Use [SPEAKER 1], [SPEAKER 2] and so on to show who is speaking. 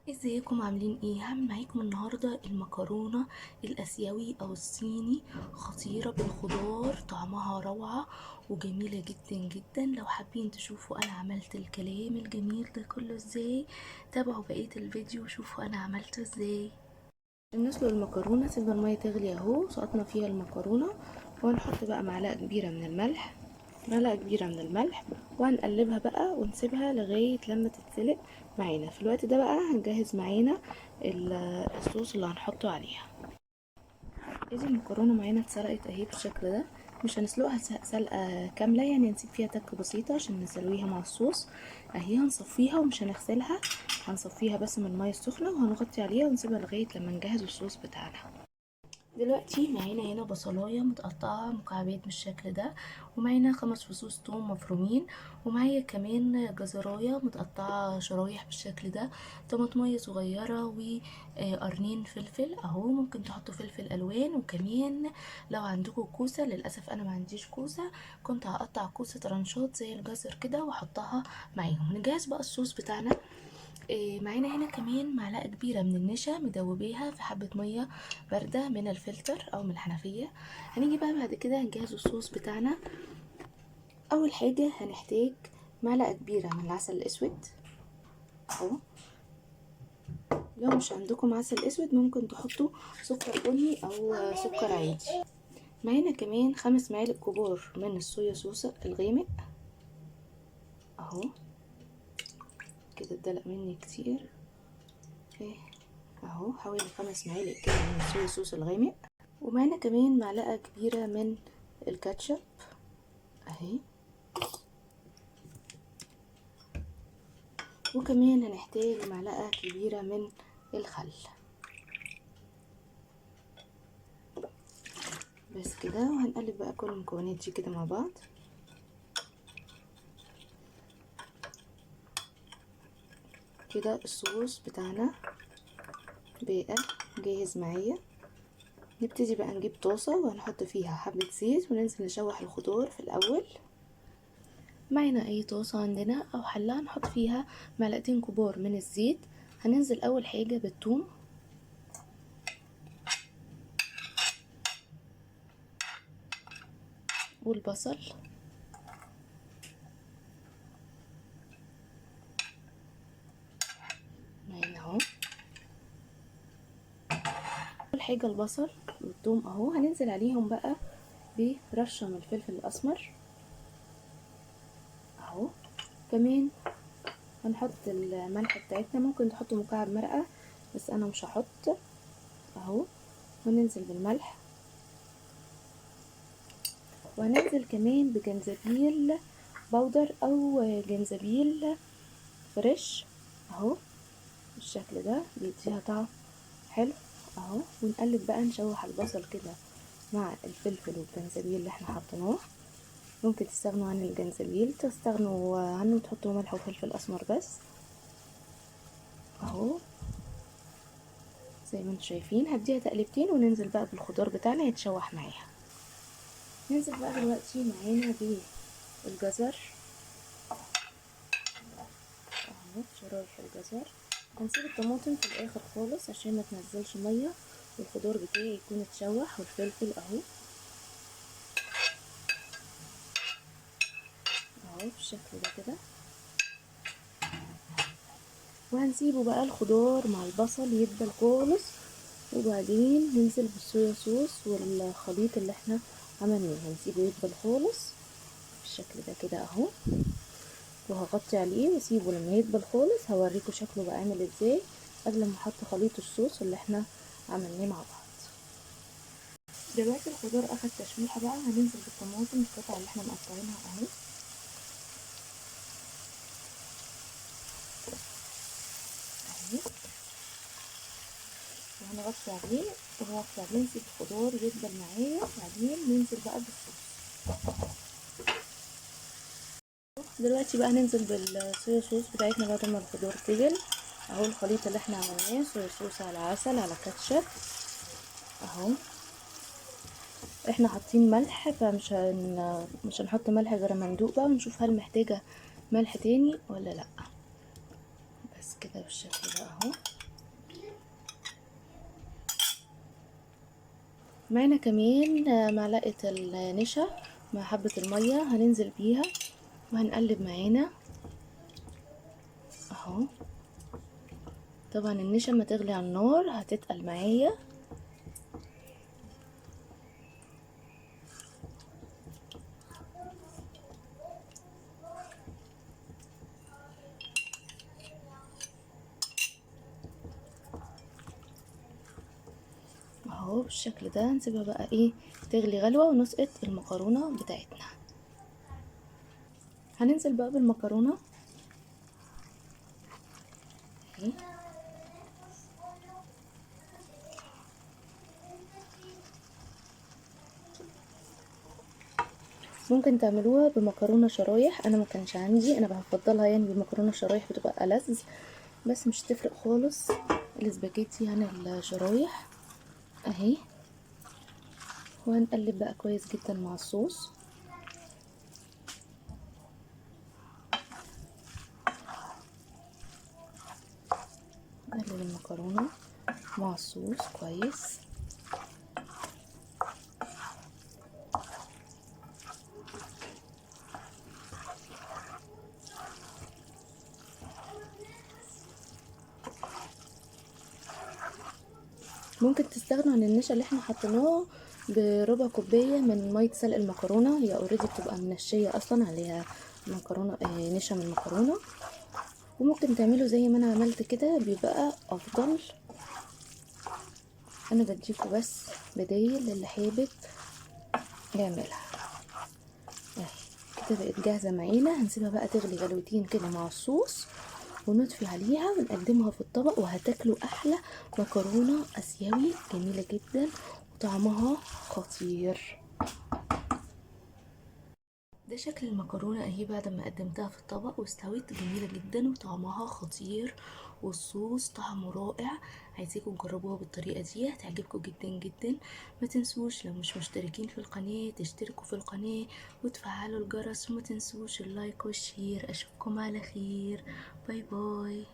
[SPEAKER 1] ازيكم عاملين ايه؟ هعمل معاكم النهارده المكرونه الاسيوي او الصيني، خطيره بالخضار، طعمها روعه وجميله جدا جدا. لو حابين تشوفوا انا عملت الكلام الجميل ده كله ازاي، تابعوا بقيه الفيديو وشوفوا انا عملته ازاي. عشان نسلق المكرونه سيبنا الميه تغلي اهو، سقطنا فيها المكرونه وهنحط بقى معلقه كبيره من الملح وهنقلبها بقى ونسيبها لغايه لما تتسلق معانا. في الوقت ده بقى هنجهز معانا الصوص اللي هنحطه عليها. ادي المكرونه معانا اتسلقت اهي بالشكل ده. مش هنسلقها سلقه كامله، يعني هنسيب فيها تكه بسيطه عشان نسويها مع الصوص. اهي هنصفيها ومش هنغسلها، هنصفيها بس من الميه السخنه وهنغطي عليها ونسيبها لغايه لما نجهز الصوص بتاعنا. دلوقتي معانا هنا بصلايه متقطعه مكعبات بالشكل ده، ومعانا 5 فصوص توم مفرومين، ومعايا كمان جزرايه متقطعه شرايح بالشكل ده، طماطميه صغيره وقرنين فلفل اهو، ممكن تحطوا فلفل الوان. وكمان لو عندكم كوسه، للاسف انا ما عنديش كوسه، كنت هقطع كوسه رانشات زي الجزر كده واحطها معاهم. نجهز بقى الصوص بتاعنا. معانا هنا كمان معلقه كبيره من النشا مدوبيها في حبه ميه بارده من الفلتر او من الحنفيه. هنيجي بقى بعد كده هنجهز الصوص بتاعنا. اول حاجه هنحتاج معلقه كبيره من العسل الاسود اهو، لو مش عندكم عسل اسود ممكن تحطوا سكر بني او سكر عادي. معانا كمان 5 معالق كبار من الصويا صوص الغامق اهو، كده اتدلق مني كتير اهو، حوالي 5 معالق كده من الصويا صوص الغامق. ومعانا كمان معلقة كبيرة من الكاتشب اهي، وكمان هنحتاج معلقة كبيرة من الخل. بس كده، وهنقلب بقى كل المكونات دي كده مع بعض. كده الصوص بتاعنا بقى جاهز معايا. نبتدي بقى نجيب طاسة وهنحط فيها حبة زيت وننزل نشوح الخضار في الأول. معنا اي طاسة عندنا او حلة هنحط فيها معلقتين كبار من الزيت. هننزل اول حاجة بالثوم والبصل معانا اهو. اول حاجة البصل والثوم اهو، هننزل عليهم بقى برشة من الفلفل الاسمر اهو. كمان هنحط الملح بتاعتنا، ممكن تحطوا مكعب مرقة بس انا مش هحط اهو. وننزل بالملح، وهننزل كمان بجنزبيل بودر او جنزبيل فريش اهو، بالشكل ده بيديها طعم حلو اهو. ونقلب بقى نشوح البصل كده مع الفلفل والجنزبيل اللي احنا حطيناه. ممكن تستغنوا عن الجنزبيل، تستغنوا عنه تحطوا ملح وفلفل اسمر بس اهو. زي ما انتم شايفين هديها تقلبتين وننزل بقى بالخضار بتاعنا يتشوح معاها. ننزل بقى دلوقتي معانا بالجزر اهو، شرايح الجزر. هنسيب الطماطم في الاخر خالص عشان ما تنزلش ميه، والخضار بتاعي يكون اتشوح، والفلفل اهو بالشكل ده كده. وهنسيبه بقى الخضار مع البصل يدبل خالص، وبعدين ننزل بالصويا صوص والخليط اللي احنا عملناه، هنسيبه يدبل خالص بالشكل ده كده اهو. وهغطي عليه واسيبه لما يدبل خالص، هوريكم شكله بقى عامل ازاي قبل ما احط خليط الصوص اللي احنا عملناه مع بعض. دلوقتي الخضار اخد تشويحه بقى، هننزل بالطماطم القطع اللي احنا مقطعينها اهي وهنغطي عليه نسيب الخضار يدبل معايا، وبعدين ننزل بقى بالصوص. دلوقتي بقى ننزل بالصويا صوص بتاعتنا بعد ما الخضار دبل اهو. الخليط اللي احنا عملناه صويا صوص على عسل على كاتشب اهو. احنا حاطين ملح مش هنحط ملح غير ما ندوق بقى ونشوف هل محتاجه ملح تاني ولا لا. بس كده بالشكل ده اهو. معانا كمان معلقة النشا مع حبة المية هننزل بيها وهنقلب معانا اهو. طبعا النشا ما تغلي على النار هتتقل معايا. اهو بالشكل ده. هنسيبها بقى ايه تغلي غلوة ونسقط المكرونة بتاعتنا. هننزل بقى بالمكرونة اهي. ممكن تعملوها بمكرونة شرايح، انا ما كانش عندي، انا بفضلها يعني بالمكرونة الشرايح بتبقى ألذ، بس مش تفرق خالص الاسباجيتي عن الشرايح اهي. وهنقلب بقى كويس جدا مع الصوص. نقلب المكرونة مع الصوص كويس. ممكن تستغنوا عن النشا اللي احنا حطيناه بربع كوبايه من ميه سلق المكرونه، هي اوريدي بتبقى منشيه اصلا عليها مكرونه نشا من المكرونه. وممكن تعملوا زي ما انا عملت كده بيبقى افضل. انا بديكوا بس بدايل للي حابب يعملها اهي. كده بقت جاهزه معانا. هنسيبها بقى تغلي غلوتين كده مع الصوص ونطفي عليها ونقدمها في الطبق، وهتاكلوا احلى مكرونه اسيوي جميله جدا وطعمها خطير. ده شكل المكرونة اهي بعد ما قدمتها في الطبق واستوت، جميلة جدا وطعمها خطير والصوص طعمه رائع. عايزيكم تجربوها بالطريقة دي هتعجبكم جدا جدا. ما تنسوش لو مش مشتركين في القناة تشتركوا في القناة وتفعلوا الجرس، وما تنسوش اللايك والشير. اشوفكم على خير. باي باي.